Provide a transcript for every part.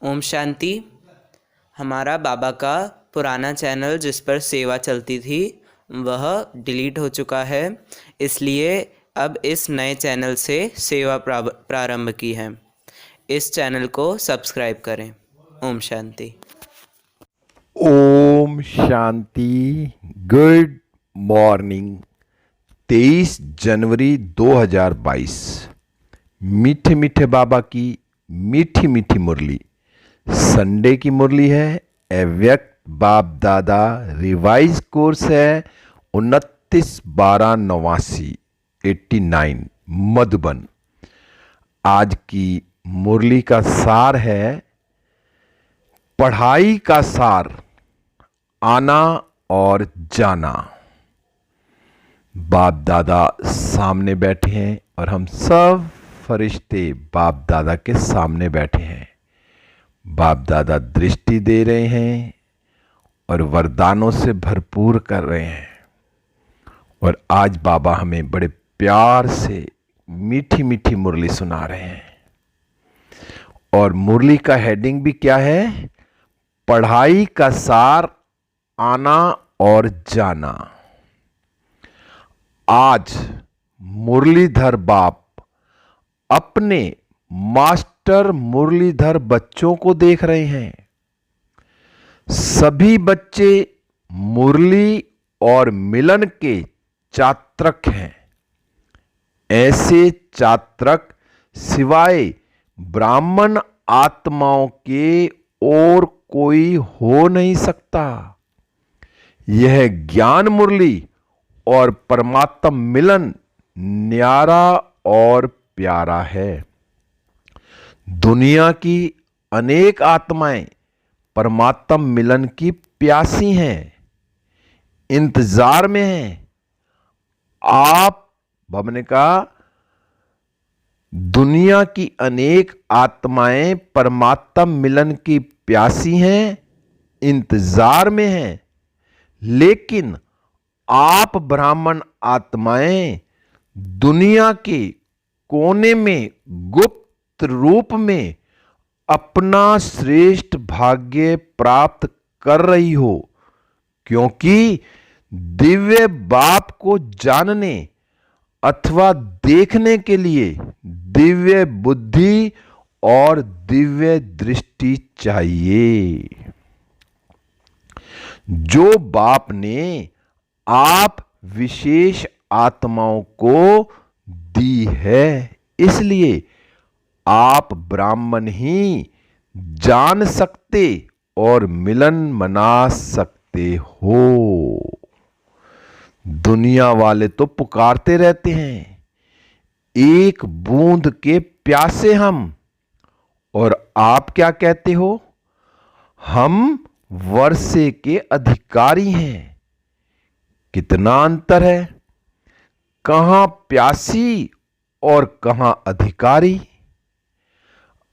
ओम शांति। हमारा बाबा का पुराना चैनल जिस पर सेवा चलती थी वह डिलीट हो चुका है, इसलिए अब इस नए चैनल से सेवा प्रारंभ की है। इस चैनल को सब्सक्राइब करें। ओम शांति। ओम शांति। Good morning. 23 जनवरी 2022। मीठे मीठे बाबा की मीठी मीठी मुरली। संडे की मुरली है। अव्यक्त बाप दादा रिवाइज कोर्स है 29/12/89 मधुबन। आज की मुरली का सार है पढ़ाई का सार, आना और जाना। बाप दादा सामने बैठे हैं और हम सब फरिश्ते बाप दादा के सामने बैठे हैं। बाप दादा दृष्टि दे रहे हैं और वरदानों से भरपूर कर रहे हैं। और आज बाबा हमें बड़े प्यार से मीठी मीठी मुरली सुना रहे हैं। और मुरली का हेडिंग भी क्या है? पढ़ाई का सार, आना और जाना। आज मुरलीधर बाप अपने मास्टर मुरलीधर बच्चों को देख रहे हैं। सभी बच्चे मुरली और मिलन के चात्रक हैं। ऐसे चात्रक सिवाय ब्राह्मण आत्माओं के और कोई हो नहीं सकता। यह ज्ञान मुरली और परमात्मा मिलन न्यारा और प्यारा है। दुनिया की अनेक आत्माएं परमात्मा मिलन की प्यासी हैं, इंतजार में हैं। आप बाबा ने कहा दुनिया की अनेक आत्माएं परमात्मा मिलन की प्यासी हैं, इंतजार में हैं। लेकिन आप ब्राह्मण आत्माएं दुनिया के कोने में गुप्त रूप में अपना श्रेष्ठ भाग्य प्राप्त कर रही हो, क्योंकि दिव्य बाप को जानने अथवा देखने के लिए दिव्य बुद्धि और दिव्य दृष्टि चाहिए। जो बाप ने आप विशेष आत्माओं को दी है, इसलिए आप ब्राह्मण ही जान सकते और मिलन मना सकते हो। दुनिया वाले तो पुकारते रहते हैं, एक बूंद के प्यासे हम। और आप क्या कहते हो? हम वर्षे के अधिकारी हैं। कितना अंतर है! कहां प्यासी और कहां अधिकारी।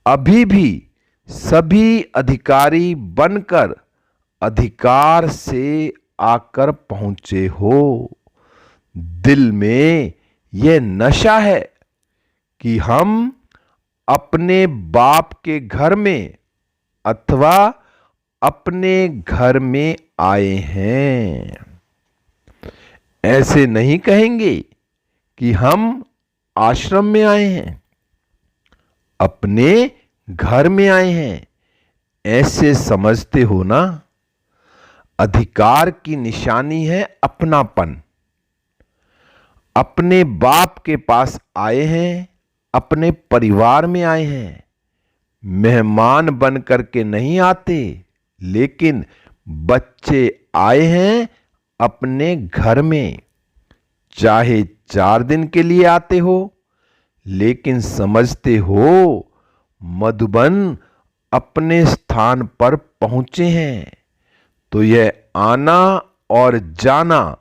अभी भी सभी अधिकारी बनकर अधिकार से आकर पहुंचे हो। दिल में यह नशा है कि हम अपने बाप के घर में अथवा अपने घर में आए हैं। ऐसे नहीं कहेंगे कि हम आश्रम में आए हैं, अपने घर में आए हैं। ऐसे समझते हो ना? अधिकार की निशानी है अपनापन। अपने बाप के पास आए हैं, अपने परिवार में आए हैं। मेहमान बन करके नहीं आते, लेकिन बच्चे आए हैं अपने घर में। चाहे 4 दिन के लिए आते हो, लेकिन समझते हो मधुबन अपने स्थान पर पहुंचे हैं। तो यह आना और जाना,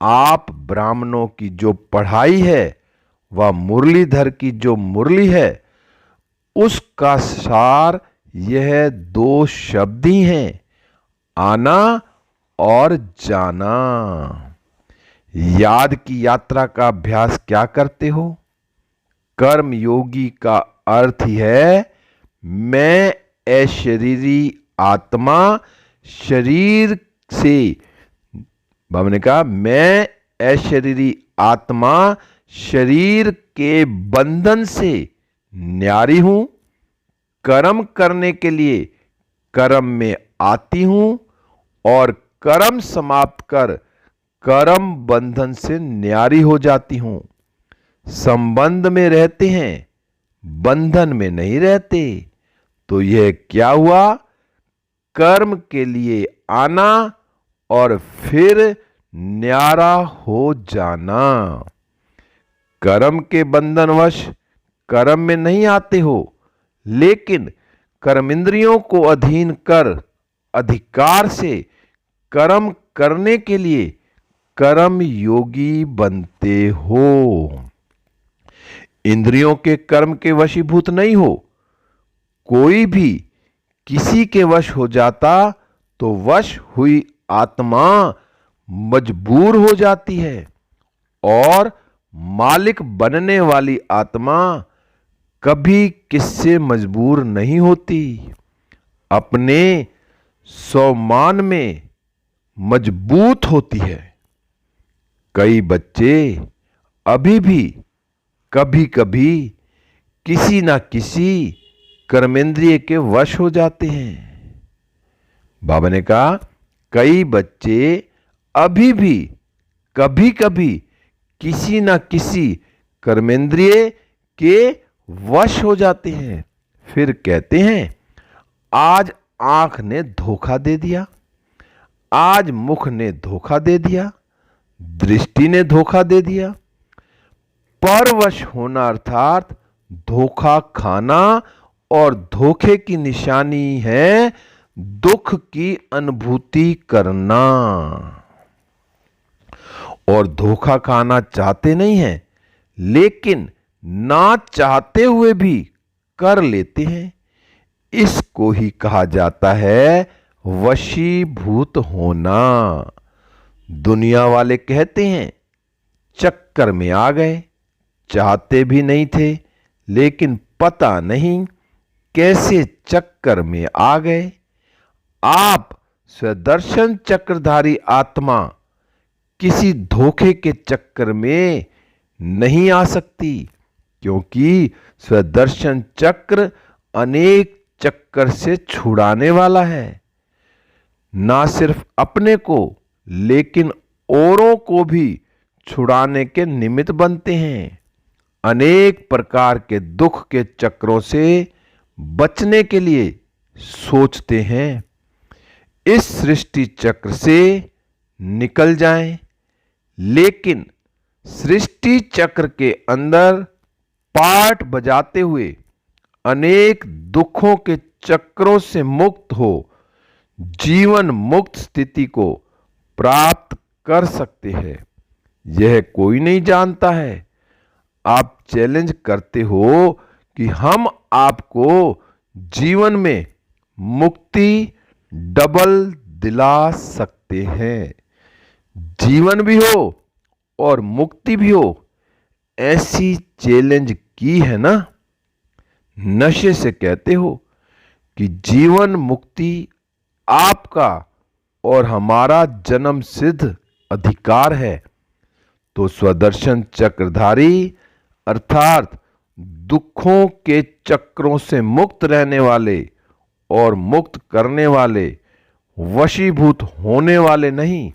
आप ब्राह्मणों की जो पढ़ाई है वह मुरलीधर की जो मुरली है, उसका सार यह 2 शब्द ही हैं, आना और जाना। याद की यात्रा का अभ्यास क्या करते हो? कर्म योगी का अर्थ ही है मैं अशरीरी आत्मा शरीर से, बाबा ने कहा मैं अशरीरी आत्मा शरीर के बंधन से न्यारी हूं, कर्म करने के लिए कर्म में आती हूं और कर्म समाप्त कर कर्म बंधन से न्यारी हो जाती हूं। संबंध में रहते हैं, बंधन में नहीं रहते। तो यह क्या हुआ? कर्म के लिए आना और फिर न्यारा हो जाना। कर्म के बंधनवश कर्म में नहीं आते हो, लेकिन कर्मेंद्रियों को अधीन कर अधिकार से कर्म करने के लिए कर्म योगी बनते हो। इंद्रियों के कर्म के वशीभूत नहीं हो। कोई भी किसी के वश हो जाता तो वश हुई आत्मा मजबूर हो जाती है और मालिक बनने वाली आत्मा कभी किससे मजबूर नहीं होती। अपने स्वाभिमान में मजबूत होती है। कई बच्चे अभी भी कभी कभी किसी ना किसी कर्मेंद्रिय के वश हो जाते हैं। बाबा ने कहा कई बच्चे अभी भी कभी कभी किसी ना किसी कर्मेंद्रिय के वश हो जाते हैं। फिर कहते हैं आज आंख ने धोखा दे दिया, आज मुख ने धोखा दे दिया, दृष्टि ने धोखा दे दिया। परवश होना अर्थात धोखा खाना, और धोखे की निशानी है दुख की अनुभूति करना। और धोखा खाना चाहते नहीं हैं, लेकिन ना चाहते हुए भी कर लेते हैं। इसको ही कहा जाता है वशीभूत होना। दुनिया वाले कहते हैं चक्कर में आ गए, चाहते भी नहीं थे, लेकिन पता नहीं कैसे चक्कर में आ गए। आप स्वदर्शन चक्रधारी आत्मा किसी धोखे के चक्कर में नहीं आ सकती, क्योंकि स्वदर्शन चक्र अनेक चक्कर से छुड़ाने वाला है। ना सिर्फ अपने को, लेकिन औरों को भी छुड़ाने के निमित्त बनते हैं। अनेक प्रकार के दुख के चक्रों से बचने के लिए सोचते हैं। इस सृष्टि चक्र से निकल जाएं, लेकिन सृष्टि चक्र के अंदर पाठ बजाते हुए अनेक दुखों के चक्रों से मुक्त हो जीवन मुक्त स्थिति को प्राप्त कर सकते हैं। यह कोई नहीं जानता है। आप चैलेंज करते हो कि हम आपको जीवन में मुक्ति डबल दिला सकते हैं। जीवन भी हो और मुक्ति भी हो, ऐसी चैलेंज की है ना। नशे से कहते हो कि जीवन मुक्ति आपका और हमारा जन्म सिद्ध अधिकार है। तो स्वदर्शन चक्रधारी अर्थात दुखों के चक्रों से मुक्त रहने वाले और मुक्त करने वाले, वशीभूत होने वाले नहीं,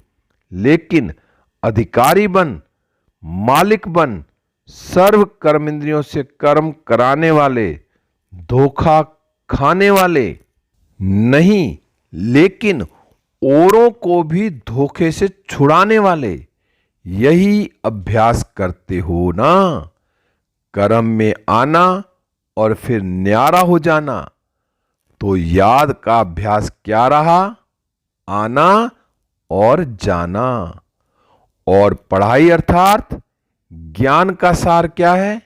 लेकिन अधिकारी बन, मालिक बन, सर्व कर्म इंद्रियों से कर्म कराने वाले, धोखा खाने वाले नहीं, लेकिन औरों को भी धोखे से छुड़ाने वाले, यही अभ्यास करते हो ना। कर्म में आना और फिर न्यारा हो जाना। तो याद का अभ्यास क्या रहा? आना और जाना। और पढ़ाई अर्थात ज्ञान का सार क्या है?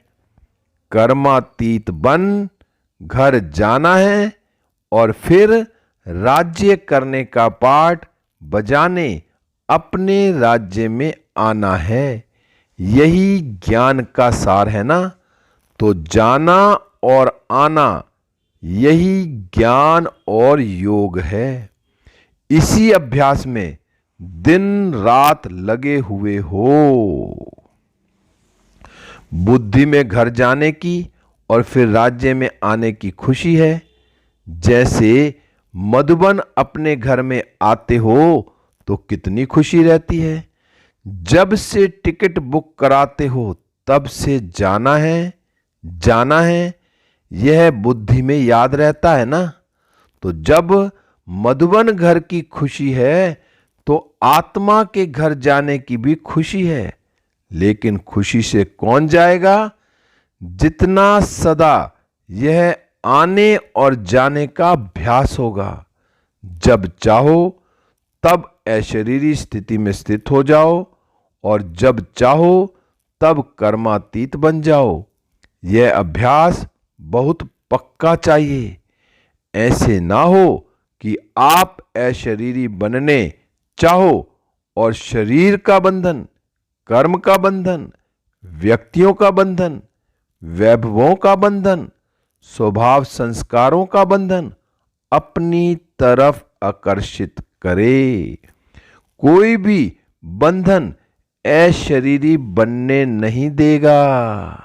कर्मातीत बन घर जाना है और फिर राज्य करने का पाठ बजाने अपने राज्य में आना है। यही ज्ञान का सार है ना। तो जाना और आना यही ज्ञान और योग है। इसी अभ्यास में दिन रात लगे हुए हो। बुद्धि में घर जाने की और फिर राज्य में आने की खुशी है। जैसे मधुबन अपने घर में आते हो तो कितनी खुशी रहती है। जब से टिकट बुक कराते हो तब से जाना है, यह बुद्धि में याद रहता है ना। तो जब मधुबन घर की खुशी है तो आत्मा के घर जाने की भी खुशी है। लेकिन खुशी से कौन जाएगा? जितना सदा यह आने और जाने का अभ्यास होगा। जब चाहो तब अशरीरी स्थिति में स्थित हो जाओ और जब चाहो तब कर्मातीत बन जाओ। यह अभ्यास बहुत पक्का चाहिए। ऐसे ना हो कि आप अशरीरी बनने चाहो और शरीर का बंधन, कर्म का बंधन, व्यक्तियों का बंधन, वैभवों का बंधन, स्वभाव संस्कारों का बंधन अपनी तरफ आकर्षित करे। कोई भी बंधन अशरीरी बनने नहीं देगा।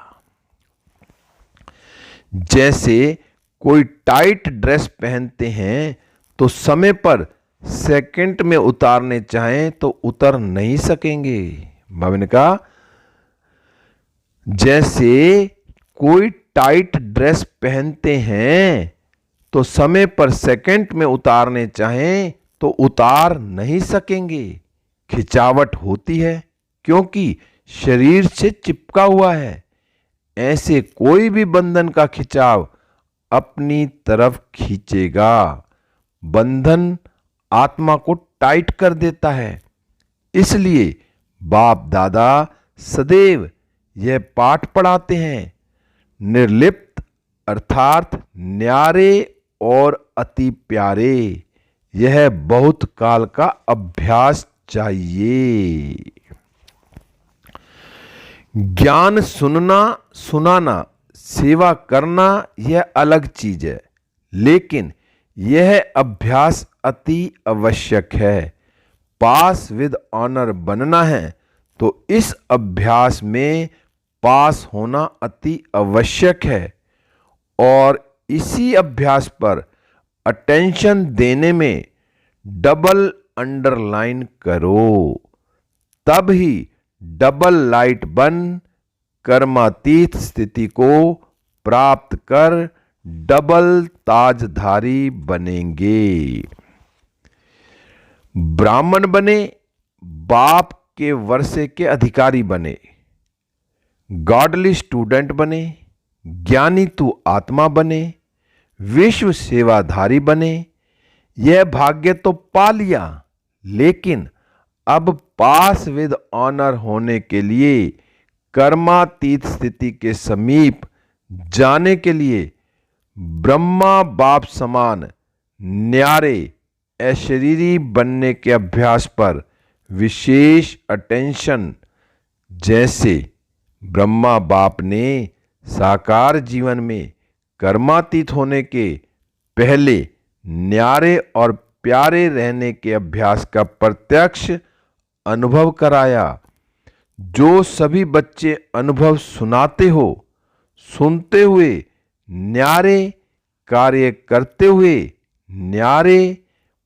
जैसे कोई टाइट ड्रेस पहनते हैं तो समय पर सेकंड में उतारने चाहें तो उतर नहीं सकेंगे। बाबा ने कहा जैसे कोई टाइट ड्रेस पहनते हैं तो समय पर सेकंड में उतारने चाहें तो उतार नहीं सकेंगे। खिंचावट होती है क्योंकि शरीर से चिपका हुआ है। ऐसे कोई भी बंधन का खिंचाव अपनी तरफ खींचेगा। बंधन आत्मा को टाइट कर देता है। इसलिए बाप दादा सदैव यह पाठ पढ़ाते हैं, निर्लिप्त अर्थात न्यारे और अति प्यारे। यह बहुत काल का अभ्यास चाहिए। ज्ञान सुनना, सुनाना, सेवा करना यह अलग चीज है, लेकिन यह अभ्यास अति आवश्यक है। पास विद ऑनर बनना है तो इस अभ्यास में पास होना अति आवश्यक है और इसी अभ्यास पर अटेंशन देने में डबल अंडरलाइन करो। तब ही डबल लाइट बन कर्मातीत स्थिति को प्राप्त कर डबल ताजधारी बनेंगे। ब्राह्मण बने, बाप के वर्षे के अधिकारी बने, गॉडली स्टूडेंट बने, ज्ञानी तू आत्मा बने, विश्व सेवाधारी बने। यह भाग्य तो पा लिया, लेकिन अब पास विद ऑनर होने के लिए कर्मातीत स्थिति के समीप जाने के लिए ब्रह्मा बाप समान न्यारे अशरीरी बनने के अभ्यास पर विशेष अटेंशन। जैसे ब्रह्मा बाप ने साकार जीवन में कर्मातीत होने के पहले न्यारे और प्यारे रहने के अभ्यास का प्रत्यक्ष अनुभव कराया। जो सभी बच्चे अनुभव सुनाते हो, सुनते हुए न्यारे, कार्य करते हुए न्यारे,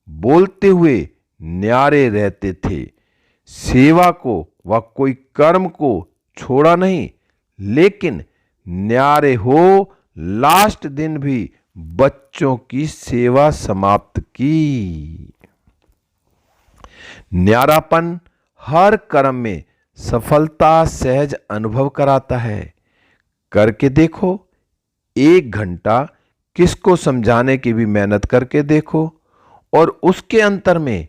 बोलते हुए न्यारे रहते थे। सेवा को व कोई कर्म को छोड़ा नहीं, लेकिन न्यारे हो लास्ट दिन भी बच्चों की सेवा समाप्त की। न्यारापन हर कर्म में सफलता सहज अनुभव कराता है। करके देखो, 1 घंटा किसको समझाने की भी मेहनत करके देखो और उसके अंतर में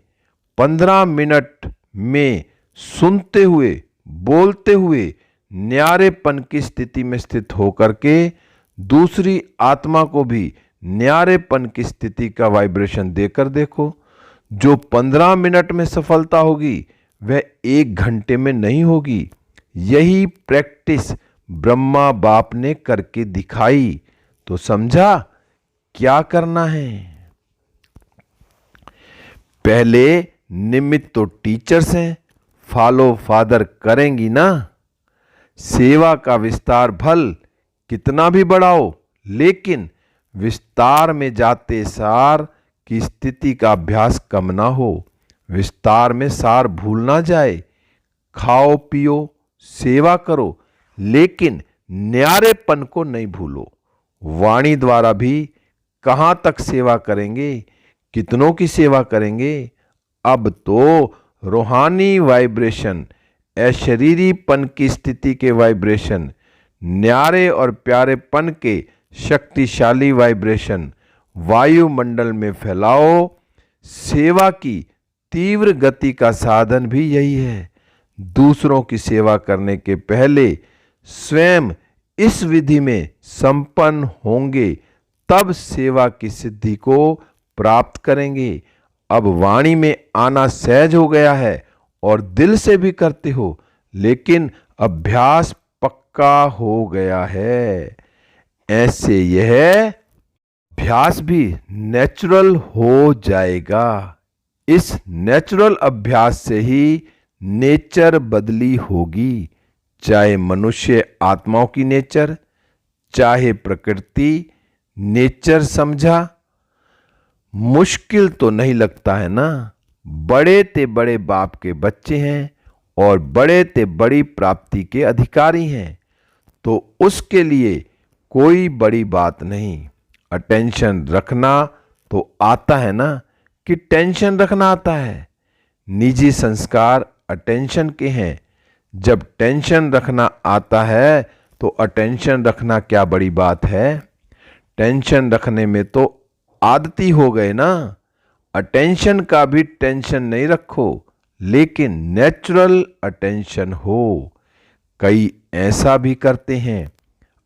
15 मिनट में सुनते हुए, बोलते हुए न्यारेपन की स्थिति में स्थित होकर के दूसरी आत्मा को भी न्यारेपन की स्थिति का वाइब्रेशन देकर देखो। जो 15 मिनट में सफलता होगी वह 1 घंटे में नहीं होगी। यही प्रैक्टिस ब्रह्मा बाप ने करके दिखाई। तो समझा क्या करना है। पहले निमित्त तो टीचर्स हैं, फॉलो फादर करेंगी ना। सेवा का विस्तार भल कितना भी बढ़ाओ, लेकिन विस्तार में जाते सार की स्थिति का अभ्यास कम ना हो। विस्तार में सार भूल ना जाए। खाओ पियो सेवा करो, लेकिन न्यारेपन को नहीं भूलो। वाणी द्वारा भी कहां तक सेवा करेंगे, कितनों की सेवा करेंगे। अब तो रूहानी वाइब्रेशन, अशरीरीपन की स्थिति के वाइब्रेशन, न्यारे और प्यारेपन के शक्तिशाली वाइब्रेशन वायुमंडल में फैलाओ। सेवा की तीव्र गति का साधन भी यही है। दूसरों की सेवा करने के पहले स्वयं इस विधि में संपन्न होंगे, तब सेवा की सिद्धि को प्राप्त करेंगे। अब वाणी में आना सहज हो गया है और दिल से भी करते हो, लेकिन अभ्यास पक्का हो गया है। ऐसे यह अभ्यास भी नेचुरल हो जाएगा। इस नेचुरल अभ्यास से ही नेचर बदली होगी, चाहे मनुष्य आत्माओं की नेचर, चाहे प्रकृति नेचर। समझा? मुश्किल तो नहीं लगता है ना। बड़े ते बड़े बाप के बच्चे हैं और बड़े ते बड़ी प्राप्ति के अधिकारी हैं, तो उसके लिए कोई बड़ी बात नहीं। अटेंशन रखना तो आता है ना, कि टेंशन रखना आता है। निजी संस्कार अटेंशन के हैं। जब टेंशन रखना आता है तो अटेंशन रखना क्या बड़ी बात है। टेंशन रखने में तो आदती हो गए ना। अटेंशन का भी टेंशन नहीं रखो, लेकिन नेचुरल अटेंशन हो। कई ऐसा भी करते हैं,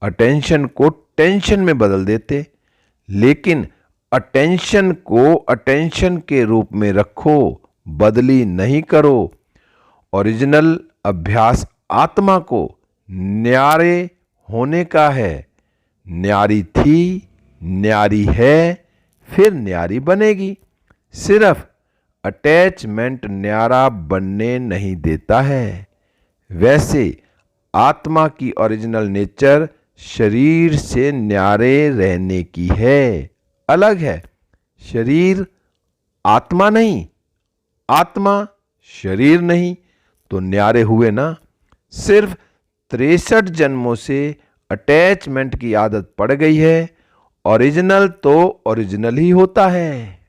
अटेंशन को टेंशन में बदल देते, लेकिन अटेंशन को अटेंशन के रूप में रखो, बदली नहीं करो। ओरिजिनल अभ्यास आत्मा को न्यारे होने का है। न्यारी थी, न्यारी है, फिर न्यारी बनेगी। सिर्फ अटैचमेंट न्यारा बनने नहीं देता है। वैसे आत्मा की ओरिजिनल नेचर शरीर से न्यारे रहने की है, अलग है। शरीर आत्मा नहीं, आत्मा शरीर नहीं, तो न्यारे हुए ना। सिर्फ 63 जन्मों से अटैचमेंट की आदत पड़ गई है। ओरिजिनल तो ओरिजिनल ही होता है।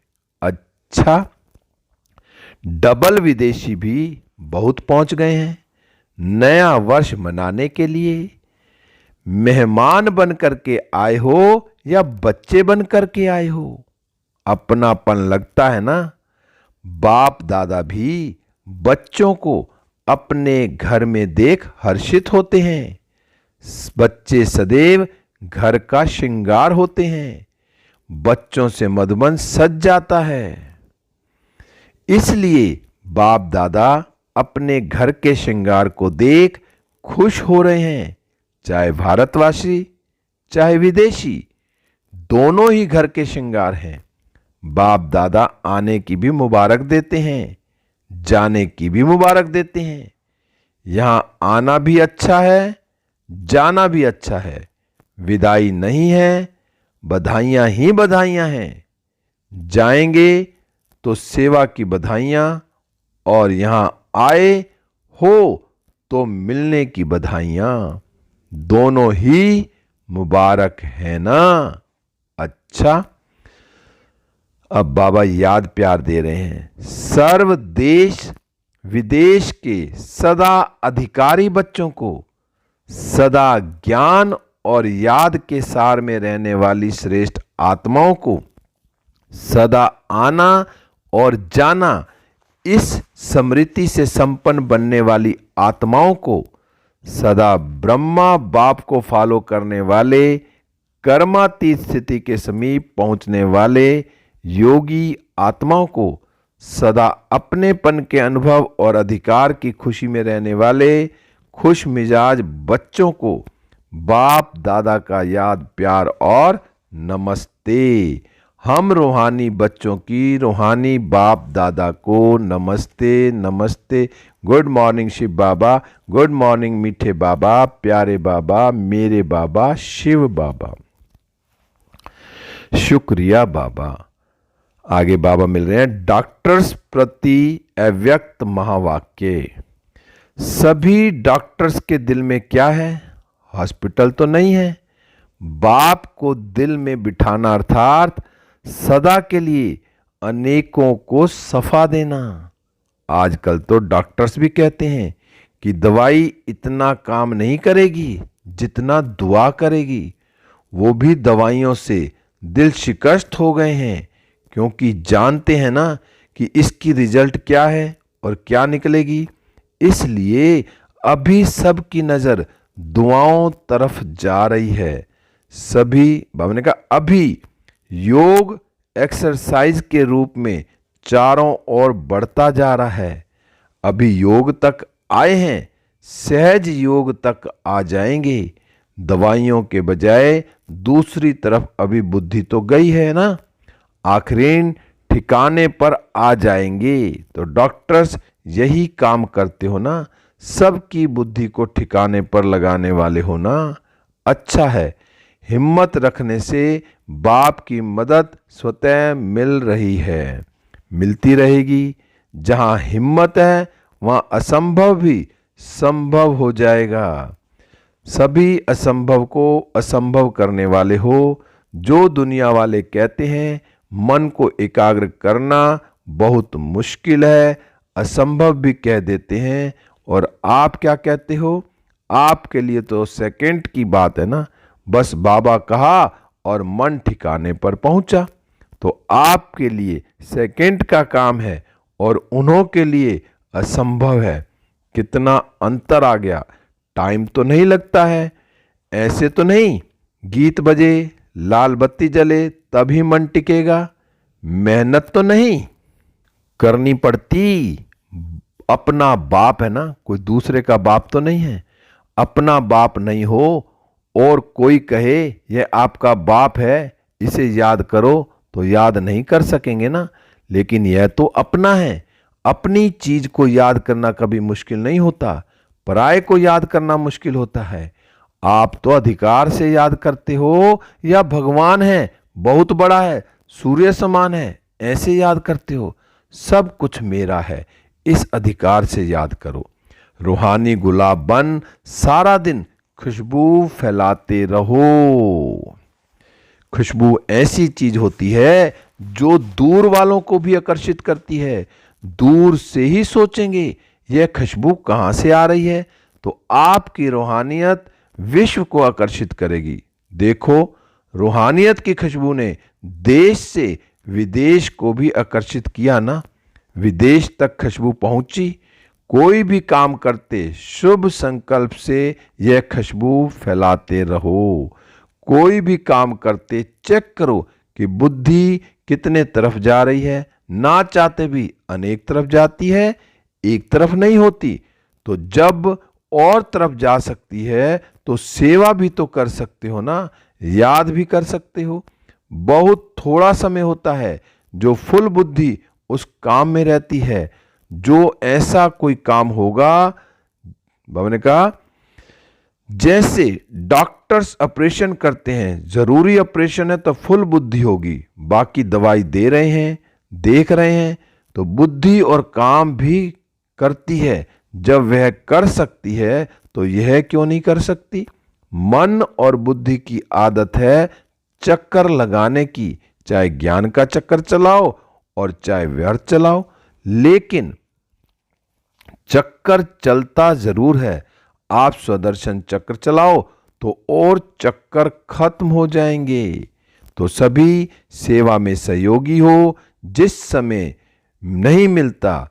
अच्छा, डबल विदेशी भी बहुत पहुंच गए हैं नया वर्ष मनाने के लिए। मेहमान बन करके आए हो या बच्चे बन करके आए हो, अपनापन लगता है ना। बाप दादा भी बच्चों को अपने घर में देख हर्षित होते हैं। बच्चे सदैव घर का श्रृंगार होते हैं। बच्चों से मधुबन सज जाता है। इसलिए बाप दादा अपने घर के श्रृंगार को देख खुश हो रहे हैं। चाहे भारतवासी चाहे विदेशी, दोनों ही घर के श्रृंगार हैं। बाप दादा आने की भी मुबारक देते हैं, जाने की भी मुबारक देते हैं। यहां आना भी अच्छा है, जाना भी अच्छा है। विदाई नहीं है, बधाइयां ही बधाइयां हैं। जाएंगे तो सेवा की बधाइयां, और यहां आए हो तो मिलने की बधाइयां। दोनों ही मुबारक है ना। अच्छा, अब बाबा याद प्यार दे रहे हैं। सर्व देश विदेश के सदा अधिकारी बच्चों को सदा ज्ञान और याद के सार में रहने वाली श्रेष्ठ आत्माओं को सदा आना और जाना, इस स्मृति से संपन्न बनने वाली आत्माओं को सदा ब्रह्मा बाप को फॉलो करने वाले, कर्मातीत स्थिति के समीप पहुंचने वाले योगी आत्माओं को सदा अपनेपन के अनुभव और अधिकार की खुशी में रहने वाले खुश मिजाज बच्चों को बाप दादा का याद प्यार और नमस्ते। हम रूहानी बच्चों की रूहानी बाप दादा को नमस्ते नमस्ते। गुड मॉर्निंग शिव बाबा, गुड मॉर्निंग मीठे बाबा, प्यारे बाबा, मेरे बाबा, शिव बाबा। शुक्रिया बाबा। आगे बाबा मिल रहे हैं। डॉक्टर्स प्रति अव्यक्त महावाक्य। सभी डॉक्टर्स के दिल में क्या है? हॉस्पिटल तो नहीं है। बाप को दिल में बिठाना अर्थात सदा के लिए अनेकों को सफा देना। आजकल तो डॉक्टर्स भी कहते हैं कि दवाई इतना काम नहीं करेगी जितना दुआ करेगी। वो भी दवाइयों से दिल शिकस्त हो गए हैं, क्योंकि जानते हैं ना कि इसकी रिजल्ट क्या है और क्या निकलेगी। इसलिए अभी सबकी नज़र दुआओं तरफ जा रही है। सभी बाबा ने कहा अभी योग एक्सरसाइज के रूप में चारों ओर बढ़ता जा रहा है। अभी योग तक आए हैं, सहज योग तक आ जाएंगे। दवाइयों के बजाय दूसरी तरफ अभी बुद्धि तो गई है ना, आखिरीन ठिकाने पर आ जाएंगे। तो डॉक्टर्स यही काम करते हो ना, सबकी बुद्धि को ठिकाने पर लगाने वाले हो ना। अच्छा है, हिम्मत रखने से बाप की मदद स्वतः मिल रही है, मिलती रहेगी। जहाँ हिम्मत है वहाँ असंभव भी संभव हो जाएगा। सभी असंभव को असंभव करने वाले हो। जो दुनिया वाले कहते हैं मन को एकाग्र करना बहुत मुश्किल है, असंभव भी कह देते हैं। और आप क्या कहते हो? आपके लिए तो सेकंड की बात है ना, बस बाबा कहा और मन ठिकाने पर पहुंचा। तो आपके लिए सेकंड का काम है और उन्हों के लिए असंभव है। कितना अंतर आ गया। टाइम तो नहीं लगता है, ऐसे तो नहीं गीत बजे लाल बत्ती जले तभी मन टिकेगा। मेहनत तो नहीं करनी पड़ती। अपना बाप है ना, कोई दूसरे का बाप तो नहीं है। अपना बाप नहीं हो और कोई कहे यह आपका बाप है, इसे याद करो, तो याद नहीं कर सकेंगे ना। लेकिन यह तो अपना है। अपनी चीज को याद करना कभी मुश्किल नहीं होता, पराये को याद करना मुश्किल होता है। आप तो अधिकार से याद करते हो या भगवान है, बहुत बड़ा है, सूर्य समान है, ऐसे याद करते हो। सब कुछ मेरा है, इस अधिकार से याद करो। रूहानी गुलाब बन सारा दिन खुशबू फैलाते रहो। खुशबू ऐसी चीज होती है जो दूर वालों को भी आकर्षित करती है। दूर से ही सोचेंगे यह खुशबू कहाँ से आ रही है, तो आपकी रूहानियत विश्व को आकर्षित करेगी। देखो, रूहानियत की खुशबू ने देश से विदेश को भी आकर्षित किया ना। विदेश तक खुशबू पहुंची। कोई भी काम करते शुभ संकल्प से यह खुशबू फैलाते रहो। कोई भी काम करते चेक करो कि बुद्धि कितने तरफ जा रही है। ना चाहते भी अनेक तरफ जाती है, एक तरफ नहीं होती। तो जब और तरफ जा सकती है तो सेवा भी तो कर सकते हो ना, याद भी कर सकते हो। बहुत थोड़ा समय होता है जो फुल बुद्धि उस काम में रहती है। जो ऐसा कोई काम होगा, बाबा ने कहा जैसे डॉक्टर्स ऑपरेशन करते हैं, जरूरी ऑपरेशन है तो फुल बुद्धि होगी। बाकी दवाई दे रहे हैं, देख रहे हैं, तो बुद्धि और काम भी करती है। जब वह कर सकती है तो यह क्यों नहीं कर सकती? मन और बुद्धि की आदत है चक्कर लगाने की, चाहे ज्ञान का चक्कर चलाओ और चाहे व्यर्थ चलाओ, लेकिन चक्कर चलता जरूर है। आप स्वदर्शन चक्र चलाओ तो और चक्कर खत्म हो जाएंगे। तो सभी सेवा में सहयोगी हो। जिस समय नहीं मिलता,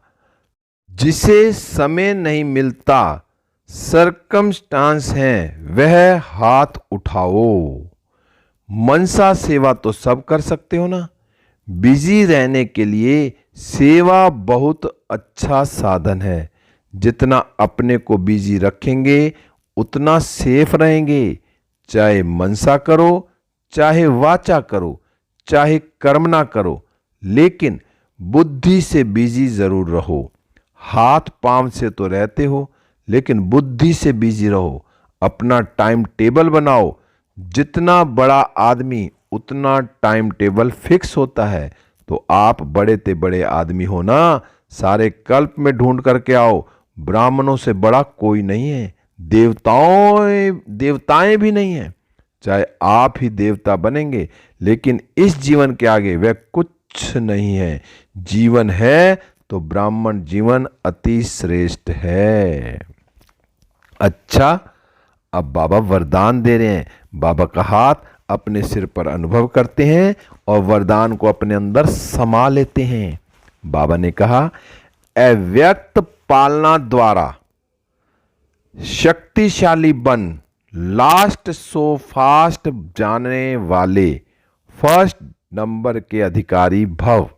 जिसे समय नहीं मिलता, सरकमस्टांस हैं, वह हाथ उठाओ। मनसा सेवा तो सब कर सकते हो ना। बिजी रहने के लिए सेवा बहुत अच्छा साधन है। जितना अपने को बिजी रखेंगे उतना सेफ रहेंगे। चाहे मनसा करो चाहे वाचा करो, चाहे कर्म ना करो, लेकिन बुद्धि से बिजी जरूर रहो। हाथ पांव से तो रहते हो, लेकिन बुद्धि से बिजी रहो। अपना टाइम टेबल बनाओ। जितना बड़ा आदमी उतना टाइम टेबल फिक्स होता है। तो आप बड़े ते बड़े आदमी हो ना, सारे कल्प में ढूंढ करके आओ। ब्राह्मणों से बड़ा कोई नहीं है, देवताएं भी नहीं है। चाहे आप ही देवता बनेंगे, लेकिन इस जीवन के आगे वह कुछ नहीं है। जीवन है तो ब्राह्मण जीवन अति श्रेष्ठ है। अच्छा, अब बाबा वरदान दे रहे हैं। बाबा का हाथ अपने सिर पर अनुभव करते हैं और वरदान को अपने अंदर समा लेते हैं। बाबा ने कहा, अव्यक्त पालना द्वारा शक्तिशाली बन, लास्ट सो फास्ट जाने वाले फर्स्ट नंबर के अधिकारी भव।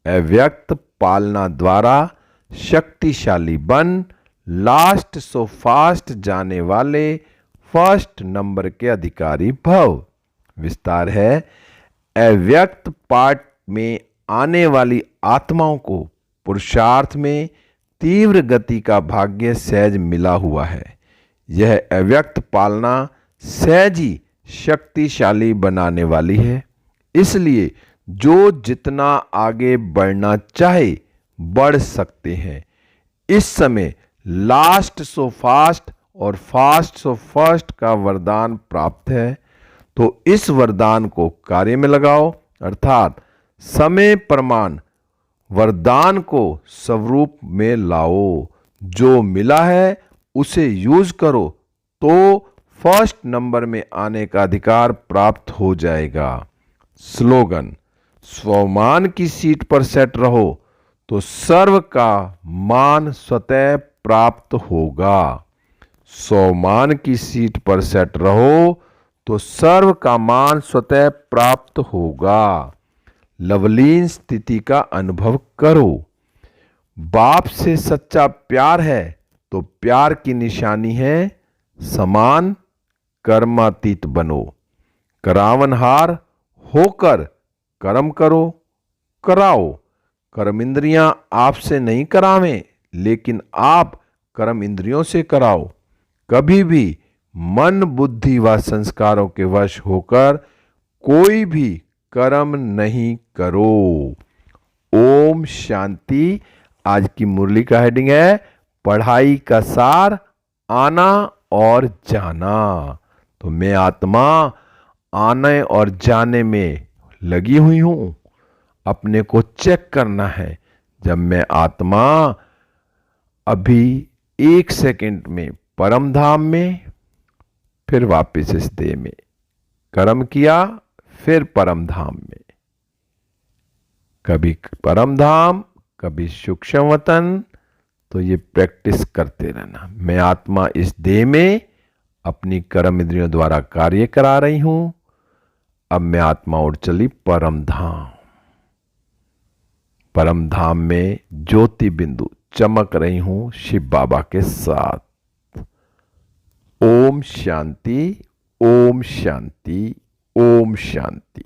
अव्यक्त पालना द्वारा शक्तिशाली बन, लास्ट सो फास्ट जाने वाले फर्स्ट नंबर के अधिकारी भव। विस्तार है, अव्यक्त पार्ट में आने वाली आत्माओं को पुरुषार्थ में तीव्र गति का भाग्य सहज मिला हुआ है। यह अव्यक्त पालना सहज ही शक्तिशाली बनाने वाली है। इसलिए जो जितना आगे बढ़ना चाहे बढ़ सकते हैं। इस समय लास्ट सो फास्ट और फास्ट सो फर्स्ट का वरदान प्राप्त है। तो इस वरदान को कार्य में लगाओ, अर्थात समय प्रमाण वरदान को स्वरूप में लाओ। जो मिला है उसे यूज करो तो फर्स्ट नंबर में आने का अधिकार प्राप्त हो जाएगा। स्लोगन, स्वमान की सीट पर सेट रहो तो सर्व का मान स्वतः प्राप्त होगा। स्वमान की सीट पर सेट रहो तो सर्व का मान स्वतः प्राप्त होगा। लवलीन स्थिति का अनुभव करो। बाप से सच्चा प्यार है तो प्यार की निशानी है समान कर्मातीत बनो। करावनहार होकर कर्म करो, कराओ। कर्म इंद्रियां आपसे नहीं करावें, लेकिन आप कर्म इंद्रियों से कराओ। कभी भी मन, बुद्धि व संस्कारों के वश होकर कोई भी कर्म नहीं करो। ओम शांति। आज की मुरली का हेडिंग है, पढ़ाई का सार, आना और जाना। तो मैं आत्मा आने और जाने में लगी हुई हूं। अपने को चेक करना है। जब मैं आत्मा अभी 1 सेकंड में परम धाम में, फिर वापस इस देह में कर्म किया, फिर परम धाम में, कभी परम धाम, कभी सूक्ष्म वतन। तो ये प्रैक्टिस करते रहना। मैं आत्मा इस देह में अपनी कर्म इंद्रियों द्वारा कार्य करा रही हूं। अब मैं आत्मा उड़ चली परम धाम। परम धाम में ज्योति बिंदु चमक रही हूं शिव बाबा के साथ। ओम शांति, ओम शांति, ओम शांति।